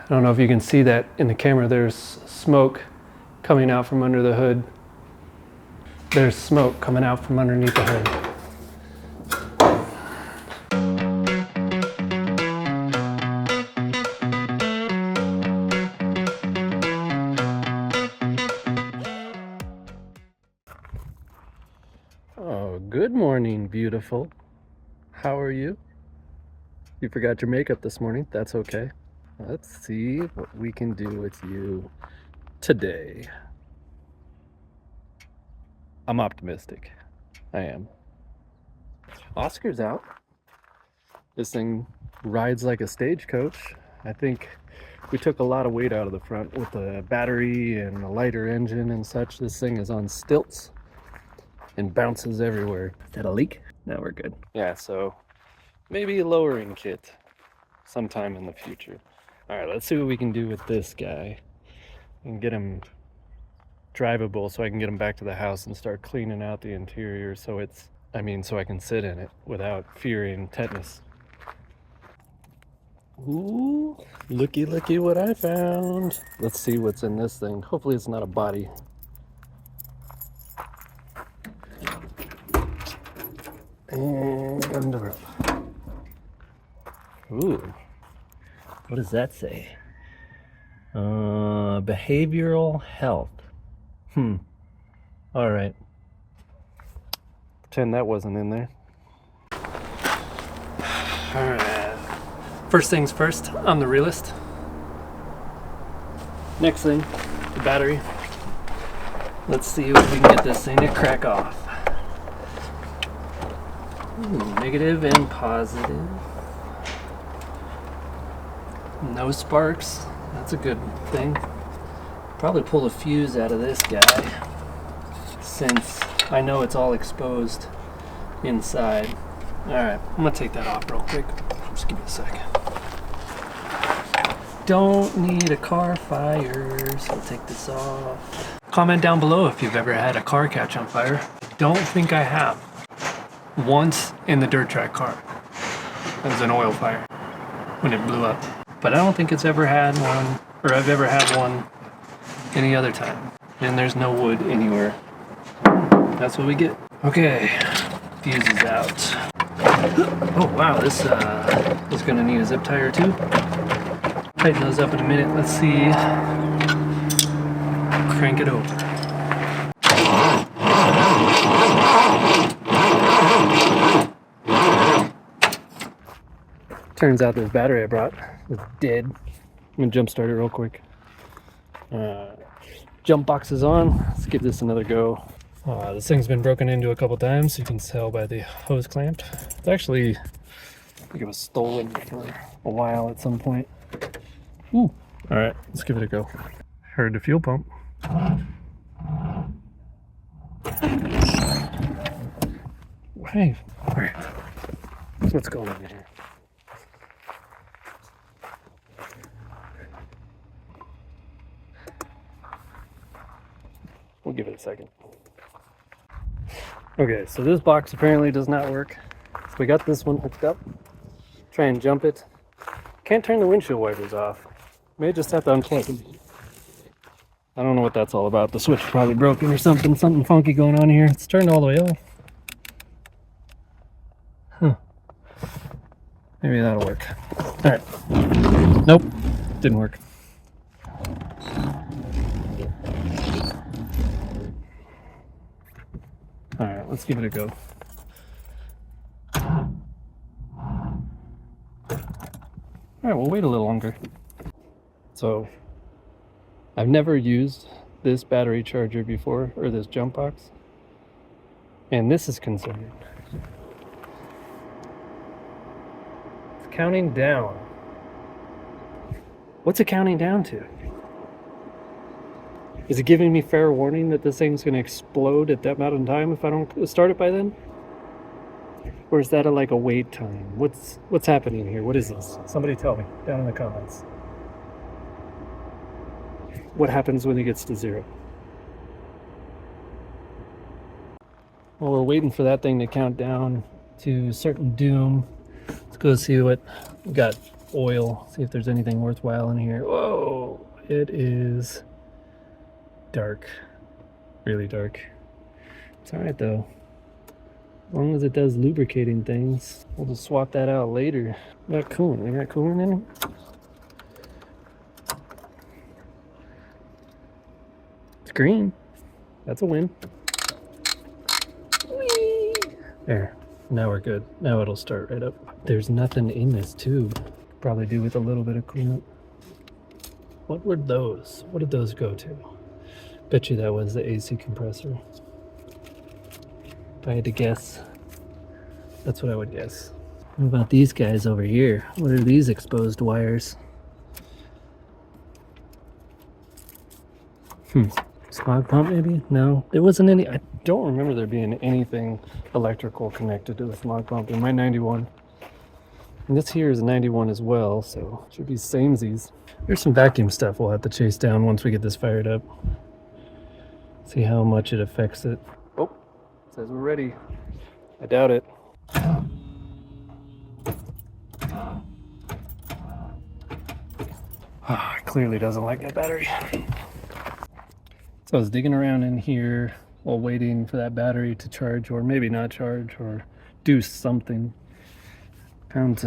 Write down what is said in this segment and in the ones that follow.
I don't know if you can see that in the camera. There's smoke coming out from under the hood. There's smoke coming out from underneath the hood. Oh, good morning, beautiful. How are you? You forgot your makeup this morning. That's okay. Let's see what we can do with you today. I'm optimistic. I am. Oscar's out. This thing rides like a stagecoach. I think we took a lot of weight out of the front with the battery and the lighter engine and such. This thing is on stilts and bounces everywhere. Is that a leak? No, we're good. Yeah, so maybe a lowering kit sometime in the future. All right, let's see what we can do with this guy and get him drivable so I can get him back to the house and start cleaning out the interior so so I can sit in it without fearing tetanus. Ooh, looky what I found. Let's see what's in this thing. Hopefully it's not a body. And the rope. Ooh, what does that say? Behavioral health. All right. Pretend that wasn't in there. All right. First things first, I'm the realist. Next thing, the battery. Let's see if we can get this thing to crack off. Negative and positive. No sparks. That's a good thing. Probably pull the fuse out of this guy since I know it's all exposed inside. Alright, I'm gonna take that off real quick. Just give me a second. Don't need a car fire, so I'll take this off. Comment down below if you've ever had a car catch on fire. Don't think I have. Once in the dirt track car. It was an oil fire when it blew up. But I don't think it's ever had one, or I've ever had one any other time. And there's no wood anywhere. That's what we get. Okay, fuse is out. Oh wow, this is gonna need a zip tie or two. Tighten those up in a minute. Let's see. Crank it over. Turns out this battery I brought is dead. I'm gonna jump start it real quick. Jump box is on. Let's give this another go. This thing's been broken into a couple times. You can tell by the hose clamped. It's actually, I think it was stolen for a while at some point. Ooh. All right, let's give it a go. Heard the fuel pump. Hey, all right. What's going on here? We'll give it a second. Okay, so this box apparently does not work. So we got this one hooked up. Try and jump it. Can't turn the windshield wipers off. May just have to unplug them. I don't know what that's all about. The switch is probably broken or something. Something funky going on here. It's turned all the way off. Huh. Maybe that'll work. All right. Nope. Didn't work. All right, let's give it a go. All right, we'll wait a little longer. So, I've never used this battery charger before, or this jump box, and this is concerning. It's counting down. What's it counting down to? Is it giving me fair warning that this thing's gonna explode at that amount of time if I don't start it by then? Or is that like a wait time? What's happening here? What is this? Somebody tell me down in the comments. What happens when it gets to 0? Well, we're waiting for that thing to count down to certain doom. Let's go see what we got. oil, see if there's anything worthwhile in here. Whoa, it is dark, really dark. It's all right though, as long as it does lubricating things. We'll just swap that out later. We got coolant. We got coolant in it. It's green. That's a win. Whee! There. Now we're good. Now it'll start right up. There's nothing in this tube. Probably do with a little bit of coolant. What were those? What did those go to? Bet you that was the AC compressor. If I had to guess, that's what I would guess. What about these guys over here? What are these exposed wires? Smog pump maybe? No, there wasn't any. I don't remember there being anything electrical connected to the smog pump in my 91. And this here is a 91 as well, so it should be samesies. There's some vacuum stuff we'll have to chase down once we get this fired up. See how much it affects it. Oh, it says we're ready. I doubt it. It clearly doesn't like that battery. So I was digging around in here while waiting for that battery to charge, or maybe not charge, or do something. Found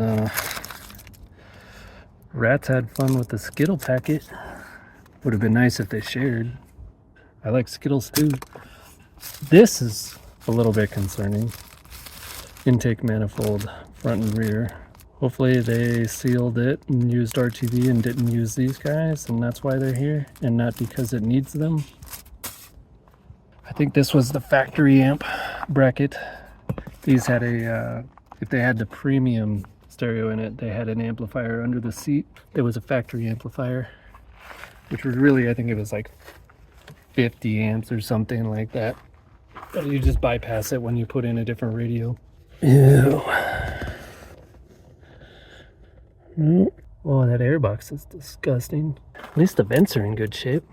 rats had fun with the Skittle packet. Would have been nice if they shared. I like Skittles too. This is a little bit concerning. Intake manifold, front and rear. Hopefully they sealed it and used RTV and didn't use these guys, and that's why they're here, and not because it needs them. I think this was the factory amp bracket. These had a, if they had the premium stereo in it, they had an amplifier under the seat. There was a factory amplifier, which was really, I think it was like 50 amps or something like that. But you just bypass it when you put in a different radio. Ew. Oh, that airbox is disgusting. At least the vents are in good shape.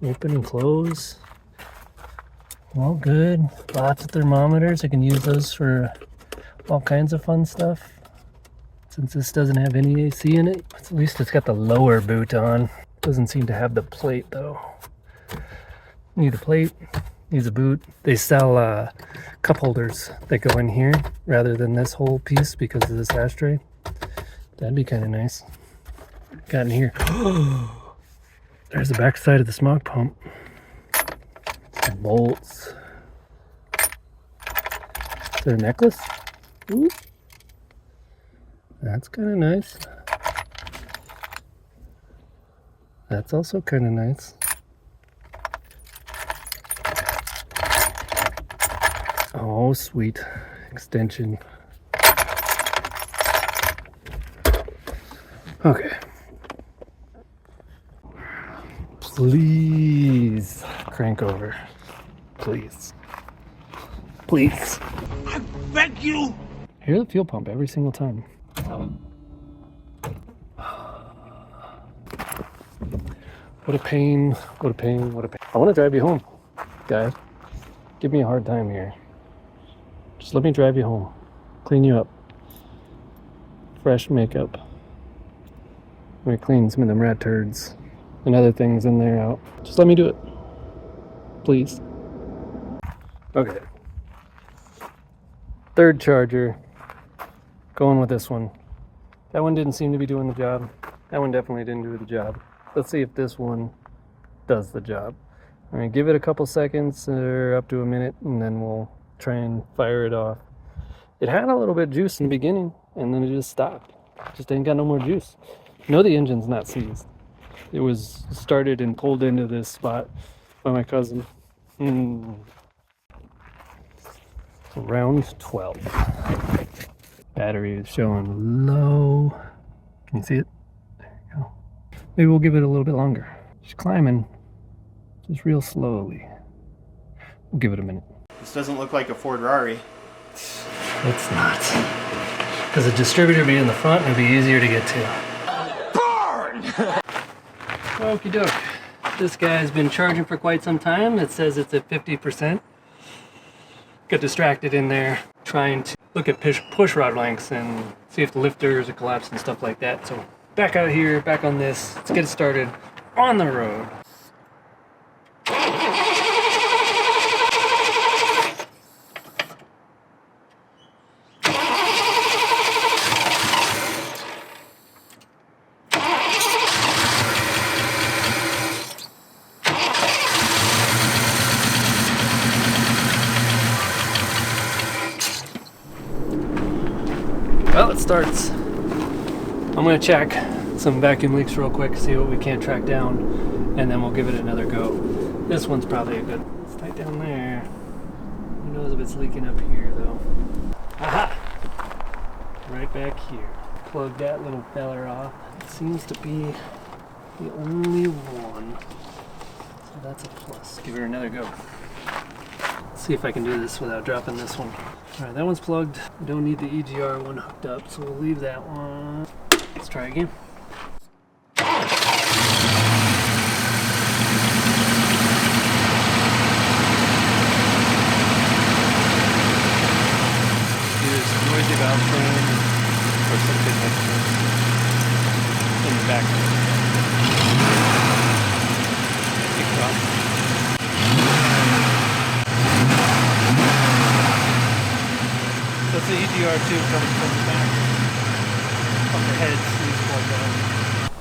Open and close. All good. Lots of thermometers. I can use those for all kinds of fun stuff. Since this doesn't have any AC in it, at least it's got the lower boot on. Doesn't seem to have the plate though. Need a plate, needs a boot. They sell cup holders that go in here rather than this whole piece because of this ashtray. That'd be kind of nice. Got in here. There's the back side of the smog pump. Some bolts. Is there a necklace? Ooh. That's kind of nice. That's also kind of nice. Oh, sweet. Extension. Okay. Please crank over. Please. Please. I beg you! Hear the fuel pump every single time. What a pain. What a pain. What a pain. I want to drive you home, guys. Give me a hard time here. Just let me drive you home. Clean you up. Fresh makeup. Let me clean some of them rat turds and other things in there out. Just let me do it. Please. Okay. Third charger. Going with this one. That one didn't seem to be doing the job. That one definitely didn't do the job. Let's see if this one does the job. I'm gonna give it a couple seconds or up to a minute, and then we'll try and fire it off. It had a little bit of juice in the beginning, and then it just stopped. Just ain't got no more juice. No, the engine's not seized. It was started and pulled into this spot by my cousin. Round 12. Battery is showing low. Can you see it? There you go. Maybe we'll give it a little bit longer. Just climbing, just real slowly. We'll give it a minute. This doesn't look like a Fordrarri. It's not. Because the distributor be in the front and it'd be easier to get to. Burn! Okie doke. This guy's been charging for quite some time. It says it's at 50%. Got distracted in there trying to look at push rod lengths and see if the lifters are collapsed and stuff like that. So back out here, back on this. Let's get it started on the road. Well, it starts. I'm gonna check some vacuum leaks real quick, see what we can't track down, and then we'll give it another go. This one's probably a good. It's tight down there. Who knows if it's leaking up here though? Aha! Right back here. Plug that little feller off. It seems to be the only one. So that's a plus. Give her another go. See if I can do this without dropping this one. Alright, that one's plugged. We don't need the EGR one hooked up, so we'll leave that one. Let's try again. Here's noisy valve train or something like this in the back. Kick it off. That's the EGR2 coming from the back of the head sleeves plugged out.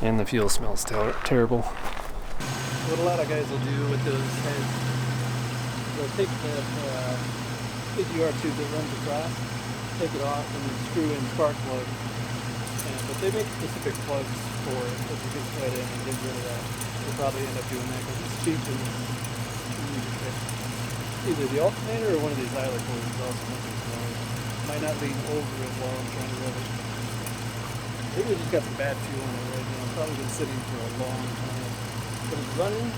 And the fuel smells terrible. What a lot of guys will do with those heads, they'll take the EGR tube that runs across, take it off, and then screw in spark plugs. But they make specific plugs for it that you can thread in and get rid of that. You'll probably end up doing that because it's cheap and easy to fix. Either the alternator or one of these idler coils is also something smaller. Might not lean over it while I'm trying to rev it. I think we just got some bad fuel in it right now. It's probably been sitting for a long time. But it's running.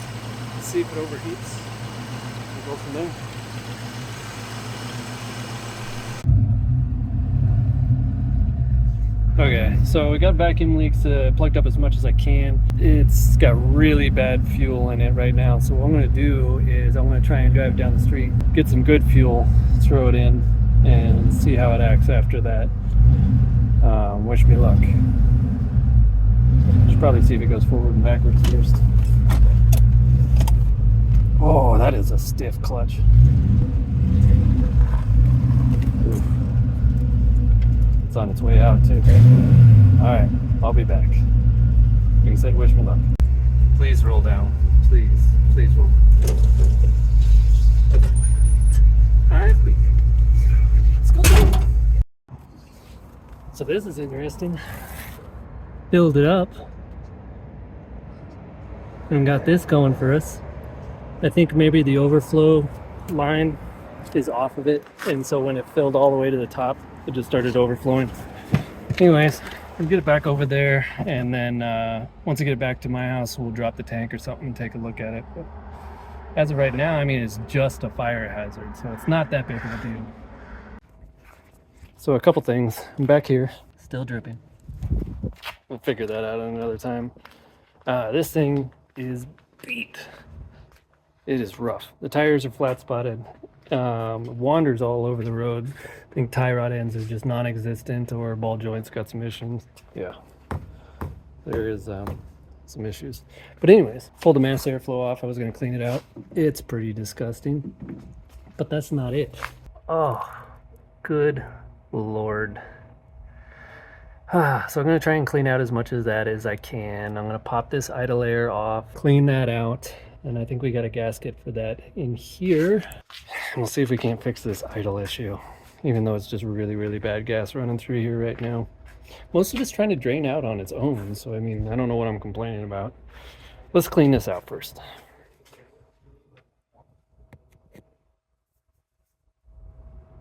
Let's see if it overheats. We'll go from there. Okay, so we got vacuum leaks plugged up as much as I can. It's got really bad fuel in it right now. So what I'm going to do is I'm going to try and drive down the street, get some good fuel, throw it in, and see how it acts after that. Wish me luck. Should probably see if it goes forward and backwards first. Oh, that is a stiff clutch. Oof. It's on its way out too. Alright, I'll be back. Like I said, wish me luck. Please roll down. Please roll. Alright. Let's go. So this is interesting. Filled it up and got this going for us. I think maybe the overflow line is off of it, and so when it filled all the way to the top, it just started overflowing. Anyways, we'll get it back over there, and then once I get it back to my house, we'll drop the tank or something and take a look at it. But as of right now, I mean, it's just a fire hazard, so it's not that big of a deal. So a couple things. I'm back here, still dripping. We'll figure that out another time. This thing is beat. It is rough. The tires are flat spotted. Wanders all over the road. I think tie rod ends are just non-existent, or ball joints got some issues. Yeah, there is some issues. But anyways, pulled the mass airflow off. I was going to clean it out. It's pretty disgusting, but that's not it. Oh, good Lord. So I'm going to try and clean out as much of that as I can. I'm going to pop this idle air off, clean that out, and I think we got a gasket for that in here. And we'll see if we can't fix this idle issue, even though it's just really, really bad gas running through here right now. Most of it's trying to drain out on its own, so I mean, I don't know what I'm complaining about. Let's clean this out first.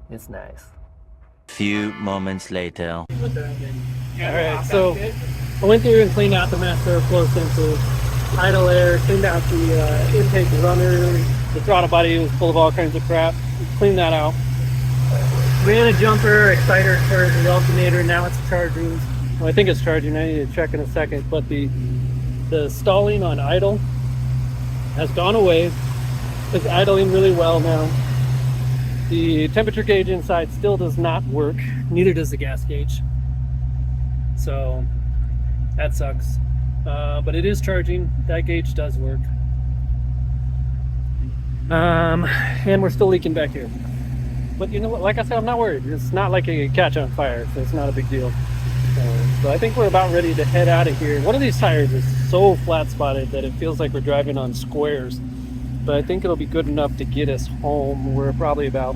It's nice. Few moments later. Alright, so I went through and cleaned out the mass airflow sensor, idle air, cleaned out the intake runner, the throttle body was full of all kinds of crap. Cleaned that out. Ran a jumper, exciter charged the alternator, now it's charging. Well, I think it's charging, I need to check in a second, but the stalling on idle has gone away. It's idling really well now. The temperature gauge inside still does not work. Neither does the gas gauge. So that sucks. But it is charging. That gauge does work. And we're still leaking back here. But you know what? Like I said, I'm not worried. It's not like it could catch on fire, so it's not a big deal. So I think we're about ready to head out of here. One of these tires is so flat spotted that it feels like we're driving on squares. But I think it'll be good enough to get us home. We're probably about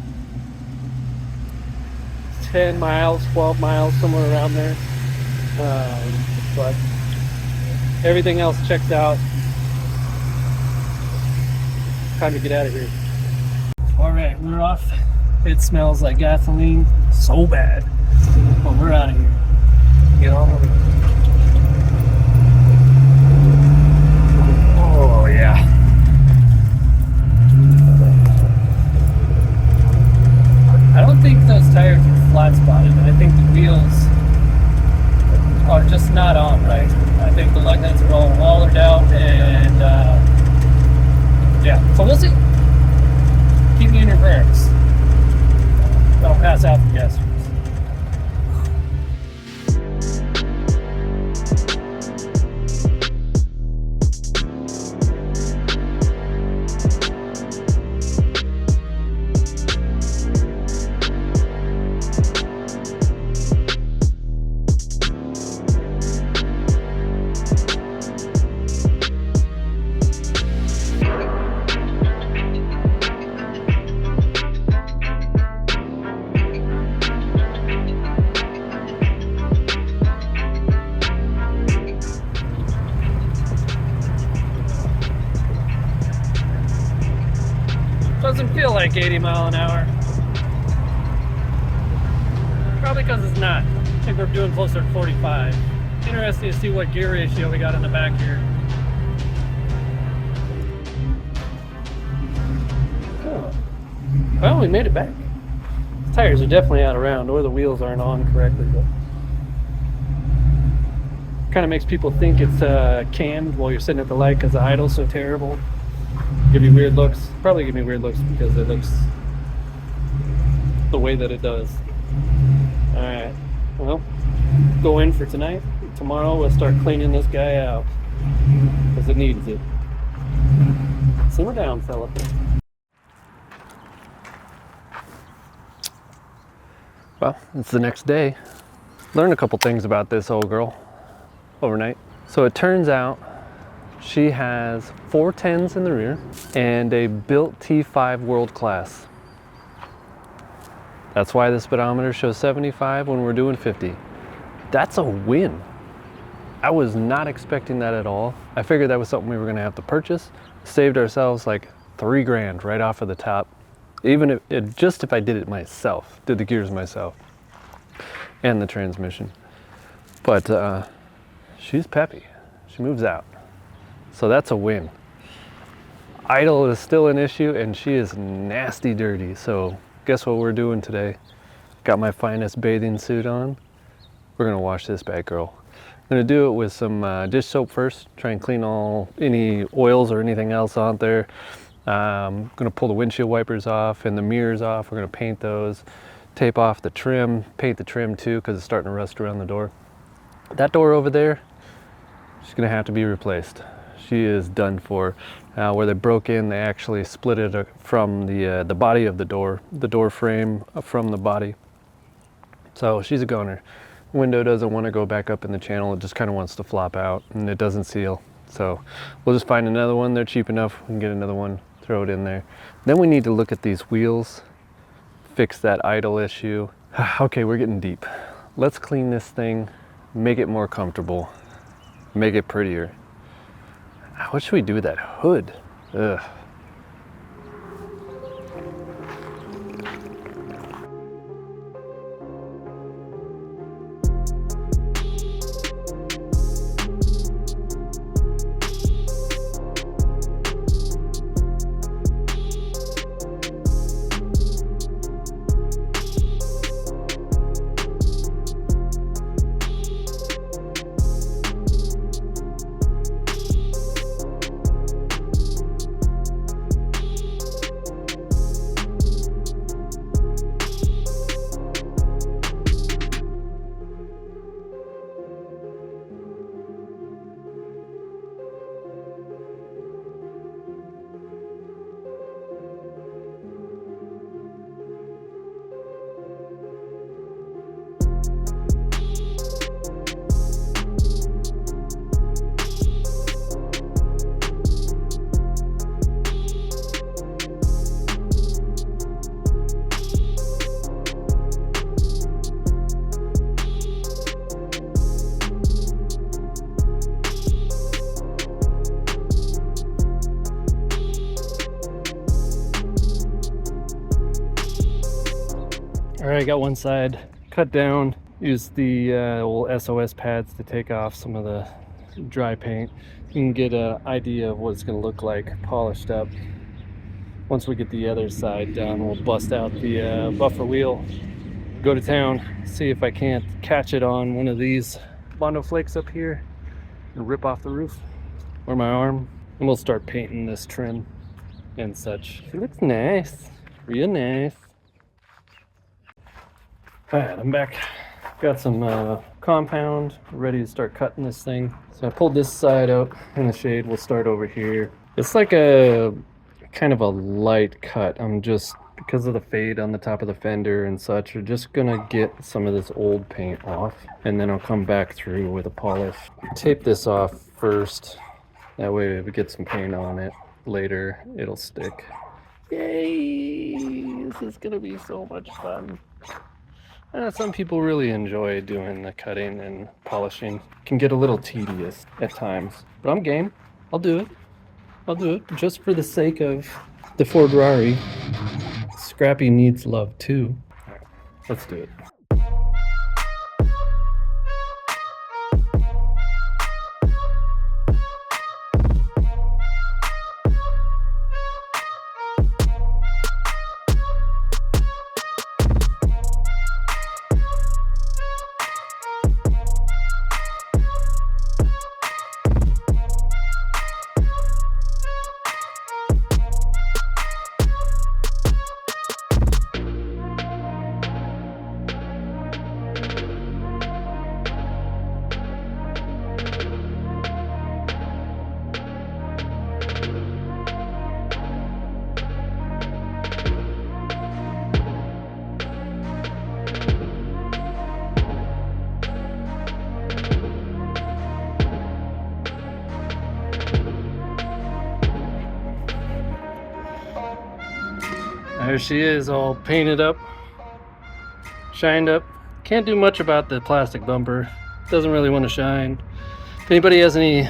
10 miles, 12 miles, somewhere around there. But everything else checks out. Time to get out of here. All right, we're off. It smells like gasoline so bad. But we're out of here. Get on over. Oh yeah. I don't think those tires are flat spotted. I think the wheels are just not on right. I think the lug nuts are all wallered out, and yeah. So we'll see. Keep me in your prayers. Don't pass out the gas. Doesn't feel like 80 mile an hour. Probably because it's not. I think we're doing closer to 45. Interesting to see what gear ratio we got in the back here. Oh. Well, we made it back. The tires are definitely out around, or the wheels aren't on correctly, but kind of makes people think it's cammed while you're sitting at the light because the idle's so terrible. Give you weird looks. Probably give me weird looks because it looks the way that it does. Alright, well, go in for tonight. Tomorrow we'll start cleaning this guy out because it needs it. Simmer down, fella. Well, it's the next day. Learned a couple things about this old girl overnight. So it turns out she has 410s in the rear and a built T5 World Class. That's why the speedometer shows 75 when we're doing 50. That's a win. I was not expecting that at all. I figured that was something we were gonna have to purchase. Saved ourselves like $3 grand right off of the top. Even if I did it myself, did the gears myself and the transmission. But she's peppy, she moves out. So that's a win. Idle is still an issue and she is nasty dirty. So guess what we're doing today? Got my finest bathing suit on. We're gonna wash this bad girl. I'm gonna do it with some dish soap first. Try and clean any oils or anything else out there. I'm gonna pull the windshield wipers off and the mirrors off. We're gonna paint those, tape off the trim, paint the trim too because it's starting to rust around the door. That door over there, she's gonna have to be replaced. She is done for. Where they broke in, they actually split it from the body of the door frame from the body. So she's a goner. Window doesn't want to go back up in the channel. It just kind of wants to flop out and it doesn't seal. So we'll just find another one. They're cheap enough. We can get another one, throw it in there. Then we need to look at these wheels, fix that idle issue. Okay, we're getting deep. Let's clean this thing, make it more comfortable, make it prettier. What should we do with that hood? Ugh. Alright, got one side cut down. Use the old SOS pads to take off some of the dry paint. You can get an idea of what it's going to look like polished up. Once we get the other side done, we'll bust out the buffer wheel, go to town, see if I can't catch it on one of these Bondo flakes up here and rip off the roof or my arm, and we'll start painting this trim and such. It looks nice, real nice. Alright, I'm back. Got some compound ready to start cutting this thing. So I pulled this side out in the shade. We'll start over here. It's like a kind of a light cut. I'm just, because of the fade on the top of the fender and such, we're just gonna get some of this old paint off, and then I'll come back through with a polish. Tape this off first. That way if we get some paint on it later, it'll stick. Yay! This is gonna be so much fun. Some people really enjoy doing the cutting and polishing. It can get a little tedious at times, but I'm game. I'll do it. I'll do it just for the sake of the Fordrarri. Scrappy needs love too. All right, let's do it. There she is, all painted up, shined up. Can't do much about the plastic bumper. Doesn't really want to shine. If anybody has any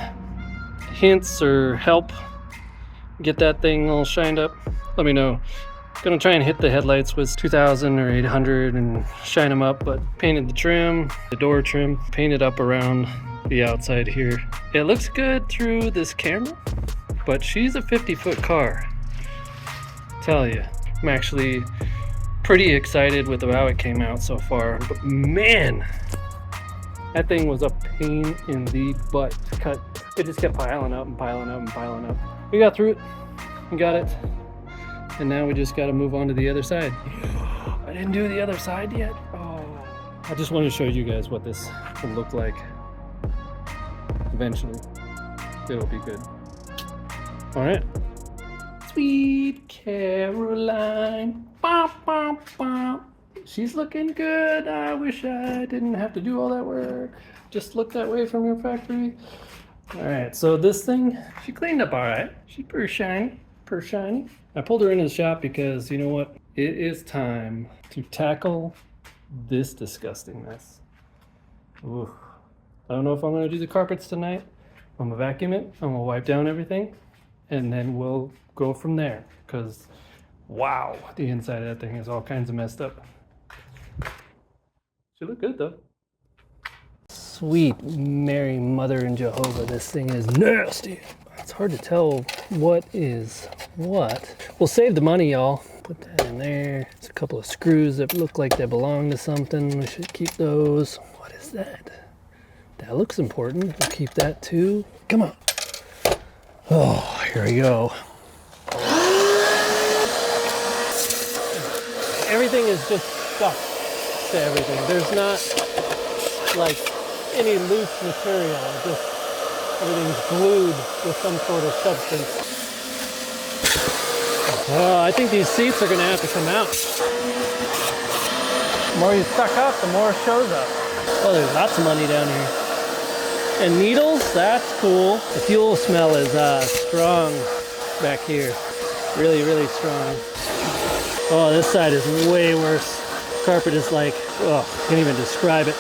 hints or help, get that thing all shined up, let me know. Gonna try and hit the headlights with 2000 or 800 and shine them up, but painted the trim, the door trim, painted up around the outside here. It looks good through this camera, but she's a 50-foot car. Tell you. I'm actually pretty excited with how it came out so far, but man, that thing was a pain in the butt to cut. It just kept piling up and piling up and piling up. We got through it, we got it, and now we just got to move on to the other side. I didn't do the other side yet. Oh, I just wanted to show you guys what this will look like. Eventually, it'll be good. All right. Sweet Caroline, bop, bop, bop. She's looking good. I wish I didn't have to do all that work. Just look that way from your factory. All right, so this thing, she cleaned up all right. She's pretty shiny, pretty shiny. I pulled her into the shop because, you know what? It is time to tackle this disgusting mess. Ooh. I don't know if I'm gonna do the carpets tonight. I'm gonna vacuum it, I'm gonna wipe down everything, and then we'll go from there, because wow, the inside of that thing is all kinds of messed up. She look good though. Sweet Mary Mother and Jehovah, this thing is nasty. It's hard to tell what is what. We'll save the money, y'all. Put that in there. There's a couple of screws that look like they belong to something. We should keep those. What is that? That looks important. We'll keep that too. Come on. Oh, here we go. Everything is just stuck to everything. There's not like any loose material. Just everything's glued with some sort of substance. I think these seats are gonna have to come out. The more you suck up, the more shows up. Oh, there's lots of money down here. And needles, that's cool. The fuel smell is strong back here. Really, really strong. Oh, this side is way worse. Carpet is like, oh, can't even describe it.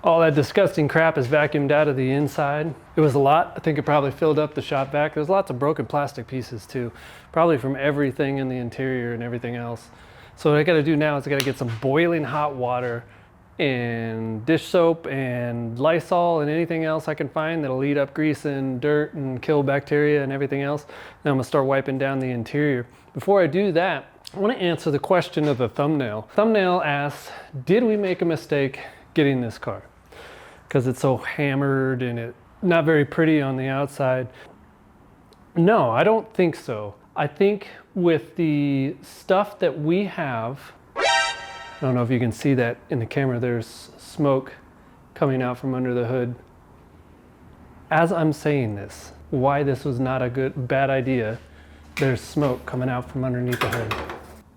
All that disgusting crap is vacuumed out of the inside. It was a lot. I think it probably filled up the shop vac. There's lots of broken plastic pieces too, probably from everything in the interior and everything else. So what I gotta do now is I gotta get some boiling hot water and dish soap and Lysol and anything else I can find that'll eat up grease and dirt and kill bacteria and everything else. Then I'm gonna start wiping down the interior. Before I do that, I wanna answer the question of the thumbnail. Thumbnail asks, did we make a mistake getting this car? Because it's so hammered and it's not very pretty on the outside. No, I don't think so. I think with the stuff that we have, I don't know if you can see that in the camera, there's smoke coming out from under the hood. As I'm saying this, why this was not a bad idea, there's smoke coming out from underneath the hood.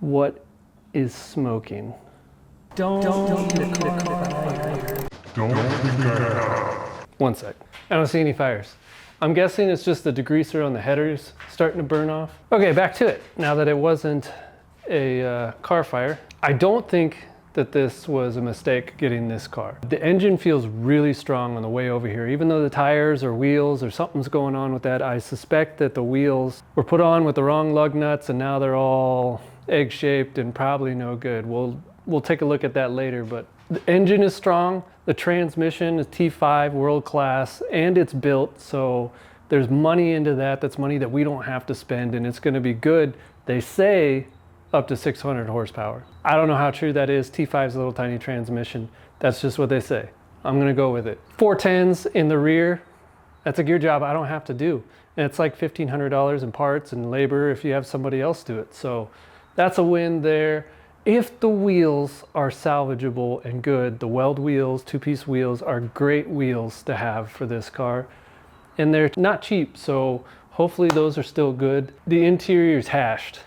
What is smoking? Don't think I. One sec. I don't see any fires. I'm guessing it's just the degreaser on the headers starting to burn off. Okay, back to it. Now that it wasn't a car fire, I don't think that this was a mistake getting this car. The engine feels really strong on the way over here. Even though the tires or wheels or something's going on with that, I suspect that the wheels were put on with the wrong lug nuts and now they're all egg-shaped and probably no good. We'll take a look at that later, but the engine is strong. The transmission is T5 world class and it's built, so there's money into that. That's money that we don't have to spend and it's gonna be good. They say up to 600 horsepower. I don't know how true that is. T5's a little tiny transmission. That's just what they say. I'm gonna go with it. 410s in the rear. That's a gear job I don't have to do. And it's like $1,500 in parts and labor if you have somebody else do it. So that's a win there. If the wheels are salvageable and good, the weld wheels, two-piece wheels are great wheels to have for this car. And they're not cheap, so hopefully those are still good. The interior is hashed,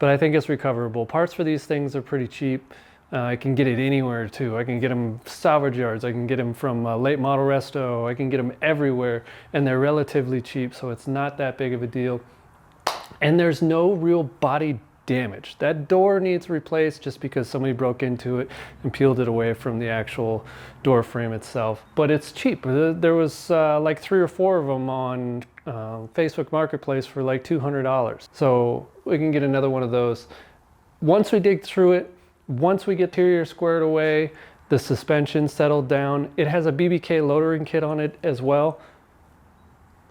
but I think it's recoverable. Parts for these things are pretty cheap. I can get it anywhere too. I can get them salvage yards. I can get them from late model resto. I can get them everywhere and they're relatively cheap, so it's not that big of a deal. And there's no real body damage. That door needs replaced just because somebody broke into it and peeled it away from the actual door frame itself. But it's cheap. There was like 3 or 4 of them on Facebook Marketplace for like $200. So we can get another one of those. Once we dig through it, once we get interior squared away, the suspension settled down. It has a BBK loadering kit on it as well.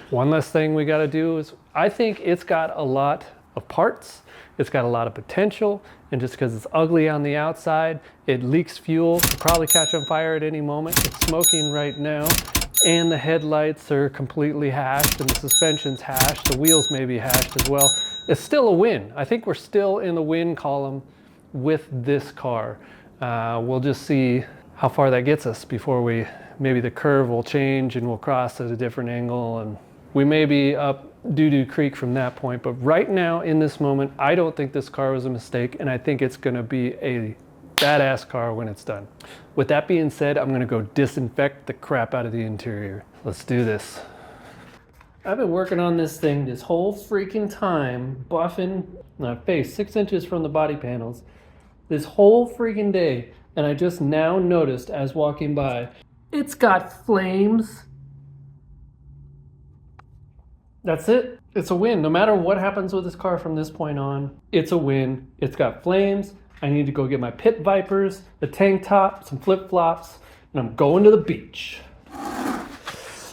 One less thing we got to do is, I think it's got a lot of parts. It's got a lot of potential, and just because it's ugly on the outside, it leaks fuel, could probably catch on fire at any moment. It's smoking right now, and the headlights are completely hashed, and the suspension's hashed. The wheels may be hashed as well. It's still a win. I think we're still in the win column with this car. We'll just see how far that gets us before maybe the curve will change and we'll cross at a different angle, and we may be up doo-doo creek from that point. But right now, in this moment, I don't think this car was a mistake, and I think it's gonna be a badass car when it's done. With that being said, I'm gonna go disinfect the crap out of the interior. Let's do this. I've been working on this thing this whole freaking time, buffing my face 6 inches from the body panels, this whole freaking day, and I just now noticed as walking by, it's got flames. That's it. It's a win. No matter what happens with this car from this point on, it's a win. It's got flames. I need to go get my pit vipers, the tank top, some flip-flops, and I'm going to the beach.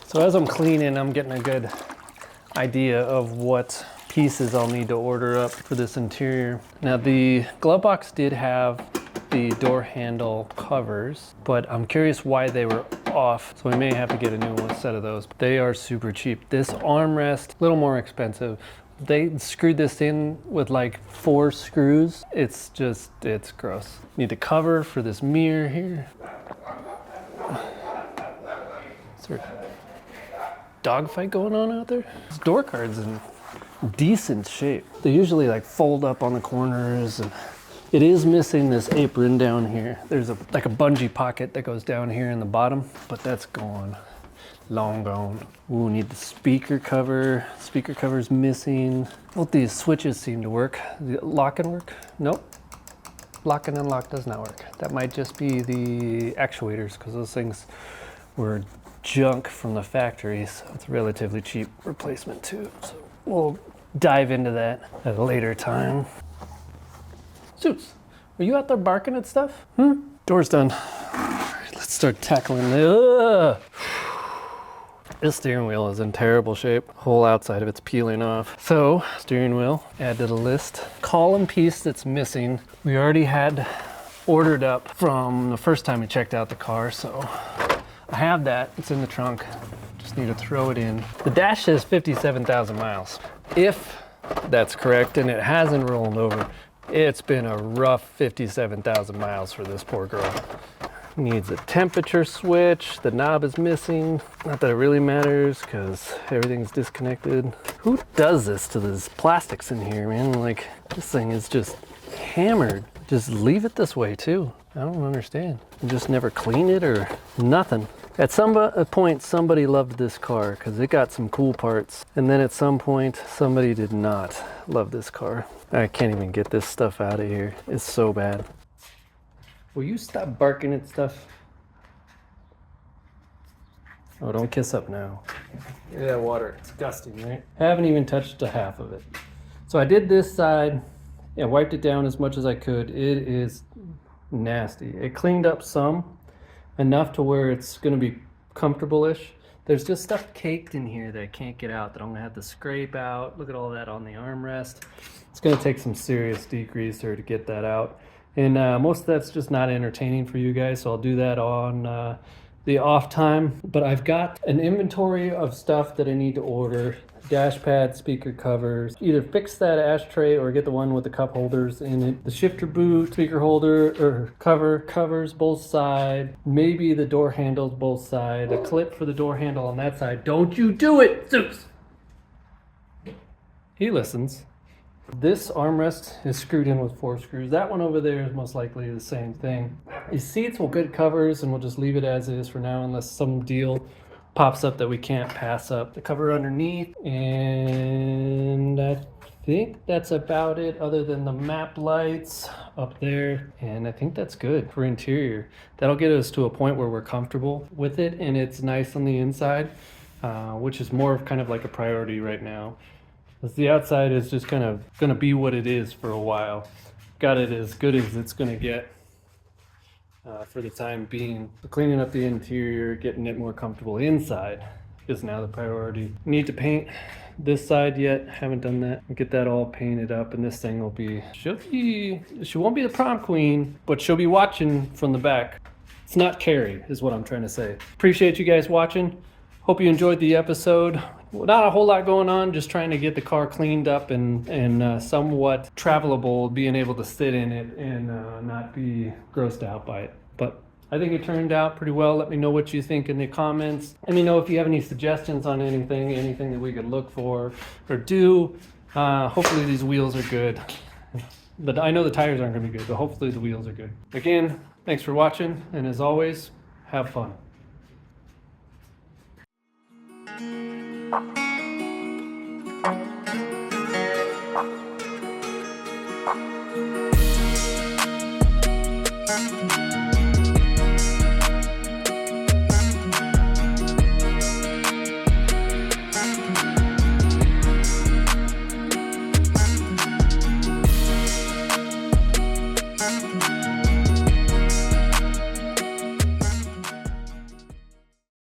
So as I'm cleaning, I'm getting a good idea of what pieces I'll need to order up for this interior. Now the glove box did have the door handle covers, but I'm curious why they were off, so we may have to get a new set of those. They are super cheap. This armrest, a little more expensive. They screwed this in with like 4 screws. It's gross. Need the cover for this mirror here. Is there a dogfight going on out there? This door card's in decent shape. They usually like fold up on the corners, and it is missing this apron down here. There's like a bungee pocket that goes down here in the bottom, but that's gone, long gone. Ooh, need the speaker cover. Speaker cover's missing. Both these switches seem to work. The lock and work? Nope. Lock and unlock does not work. That might just be the actuators, because those things were junk from the factory, so it's a relatively cheap replacement too. So we'll dive into that at a later time. Zeus, are you out there barking at stuff? Door's done. All right, let's start tackling the... This steering wheel is in terrible shape. Whole outside of it's peeling off. So, steering wheel, add to the list. Column piece that's missing, we already had ordered up from the first time we checked out the car, so I have that. It's in the trunk. Just need to throw it in. The dash says 57,000 miles. If that's correct, and it hasn't rolled over, it's been a rough 57,000 miles for this poor girl. Needs a temperature switch. The knob is missing. Not that it really matters because everything's disconnected. Who does this to these plastics in here, man? Like, this thing is just hammered. Just leave it this way too. I don't understand. You just never clean it or nothing. At some point, somebody loved this car because it got some cool parts. And then at some point, somebody did not love this car. I can't even get this stuff out of here. It's so bad. Will you stop barking at stuff? Oh, don't kiss up now. Look at that water. It's disgusting, right? Haven't even touched the half of it. So I did this side and wiped it down as much as I could. It is nasty. It cleaned up some, enough to where it's going to be comfortable-ish. There's just stuff caked in here that I can't get out that I'm going to have to scrape out. Look at all that on the armrest. It's going to take some serious degreaser to get that out. And most of that's just not entertaining for you guys, so I'll do that on the off time. But I've got an inventory of stuff that I need to order. Dash pad, speaker covers. Either fix that ashtray or get the one with the cup holders in it. The shifter boot, speaker holder, or covers both sides. Maybe the door handles both sides. A clip for the door handle on that side. Don't you do it, Zeus! He listens. This armrest is screwed in with 4 screws. That one over there is most likely the same thing. These seats will get covers, and we'll just leave it as is for now unless some deal pops up that we can't pass up. The cover underneath, and I think that's about it other than the map lights up there. And I think that's good for interior. That'll get us to a point where we're comfortable with it and it's nice on the inside, which is more of kind of like a priority right now. The outside is just kind of going to be what it is for a while. Got it as good as it's going to get for the time being. Cleaning up the interior, getting it more comfortable inside is now the priority. Need to paint this side yet. Haven't done that. Get that all painted up, and this thing will be... She won't be the prom queen, but she'll be watching from the back. It's not Carrie, is what I'm trying to say. Appreciate you guys watching. Hope you enjoyed the episode. Not a whole lot going on, just trying to get the car cleaned up and somewhat travelable, being able to sit in it and not be grossed out by it. But I think it turned out pretty well. Let me know what you think in the comments. Let me know if you have any suggestions on anything that we could look for or do. Hopefully these wheels are good. But I know the tires aren't going to be good, but hopefully the wheels are good. Again, thanks for watching, and as always, have fun. Thank you.